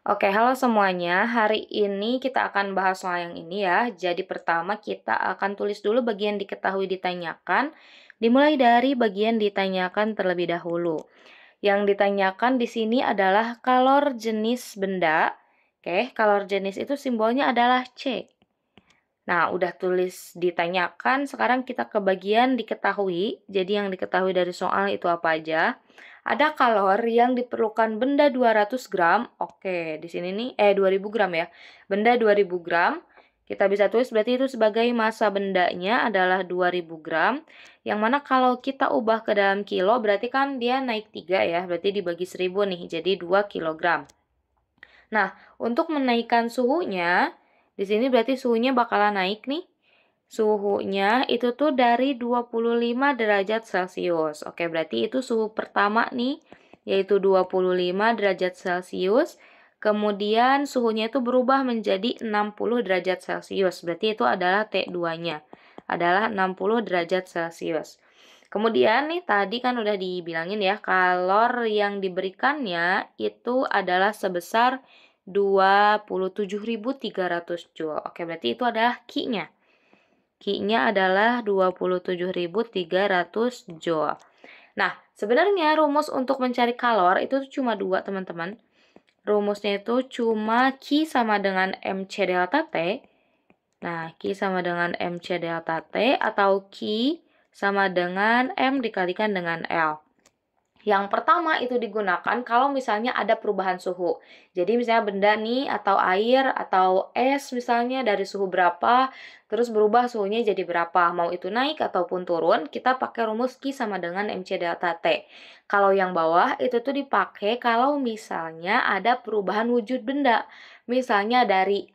Oke, halo semuanya. Hari ini kita akan bahas soal yang ini ya. Jadi pertama kita akan tulis dulu bagian diketahui ditanyakan, dimulai dari bagian ditanyakan terlebih dahulu. Yang ditanyakan di sini adalah kalor jenis benda. Oke, kalor jenis itu simbolnya adalah C. Nah, udah tulis ditanyakan, sekarang kita ke bagian diketahui. Jadi yang diketahui dari soal itu apa aja? Ada kalor yang diperlukan benda 200 gram. Oke, di sini nih 2000 gram ya. Benda 2000 gram. Kita bisa tulis berarti itu sebagai massa bendanya adalah 2000 gram. Yang mana kalau kita ubah ke dalam kilo berarti kan dia naik 3 ya. Berarti dibagi 1000 nih, jadi 2 kilogram. Nah, untuk menaikkan suhunya, di sini berarti suhunya bakalan naik nih. Suhunya itu tuh dari 25 derajat Celcius. Oke, berarti itu suhu pertama nih, yaitu 25 derajat Celcius. Kemudian suhunya itu berubah menjadi 60 derajat Celcius. Berarti itu adalah T2-nya. Adalah 60 derajat Celcius. Kemudian nih tadi kan udah dibilangin ya, kalor yang diberikannya itu adalah sebesar 27.300 Joule. Oke, berarti itu adalah Q-nya. Q-nya adalah 27.300 Joule. Nah, sebenarnya rumus untuk mencari kalor itu cuma dua, teman-teman. Rumusnya itu cuma Q sama dengan MC delta T. Nah, Q sama dengan MC delta T atau Q sama dengan M dikalikan dengan L. Yang pertama itu digunakan kalau misalnya ada perubahan suhu. Jadi misalnya benda nih atau air atau es misalnya dari suhu berapa, terus berubah suhunya jadi berapa. Mau itu naik ataupun turun, kita pakai rumus Q sama dengan MC delta T. Kalau yang bawah itu tuh dipakai kalau misalnya ada perubahan wujud benda. Misalnya dari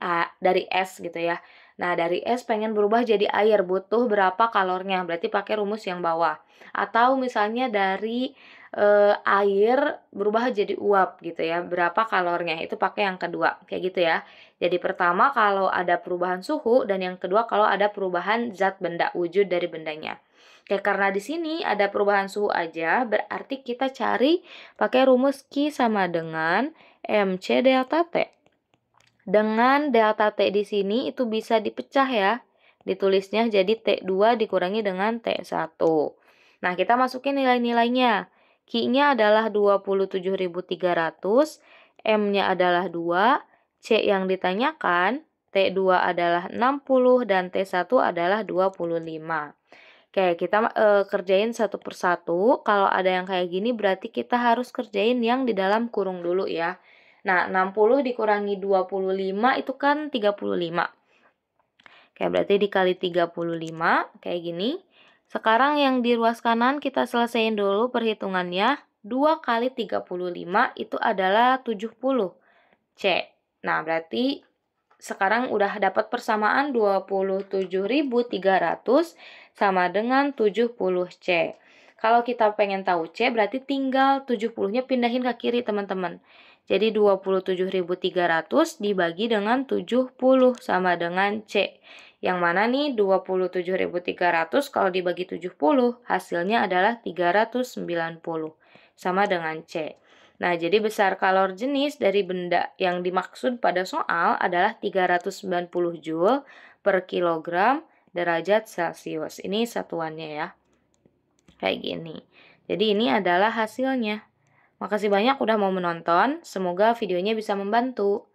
es gitu ya. Nah, dari es pengen berubah jadi air, butuh berapa kalornya, berarti pakai rumus yang bawah. Atau misalnya dari air berubah jadi uap gitu ya, berapa kalornya, itu pakai yang kedua, kayak gitu ya. Jadi pertama kalau ada perubahan suhu, dan yang kedua kalau ada perubahan zat benda, wujud dari bendanya. Oke, karena di sini ada perubahan suhu aja, berarti kita cari pakai rumus Q sama dengan MC delta T. Dengan delta T di sini itu bisa dipecah ya. Ditulisnya jadi T2 dikurangi dengan T1. Nah, kita masukin nilai-nilainya. Q-nya adalah 27.300, M-nya adalah 2, C yang ditanyakan, T2 adalah 60, dan T1 adalah 25. Oke, kita kerjain satu persatu. Kalau ada yang kayak gini berarti kita harus kerjain yang di dalam kurung dulu ya. Nah, 60 dikurangi 25 itu kan 35. Oke, berarti dikali 35, kayak gini. Sekarang yang di ruas kanan kita selesaiin dulu perhitungannya. 2 kali 35 itu adalah 70 C. Nah, berarti sekarang udah dapat persamaan 27.300 sama dengan 70 C. Kalau kita pengen tahu C, berarti tinggal 70-nya pindahin ke kiri, teman-teman. Jadi 27.300 dibagi dengan 70 sama dengan C. Yang mana nih 27.300 kalau dibagi 70 hasilnya adalah 390 sama dengan C. Nah, jadi besar kalor jenis dari benda yang dimaksud pada soal adalah 390 Joule per kilogram derajat Celcius. Ini satuannya ya. Kayak gini. Jadi ini adalah hasilnya. Makasih banyak udah mau menonton. Semoga videonya bisa membantu.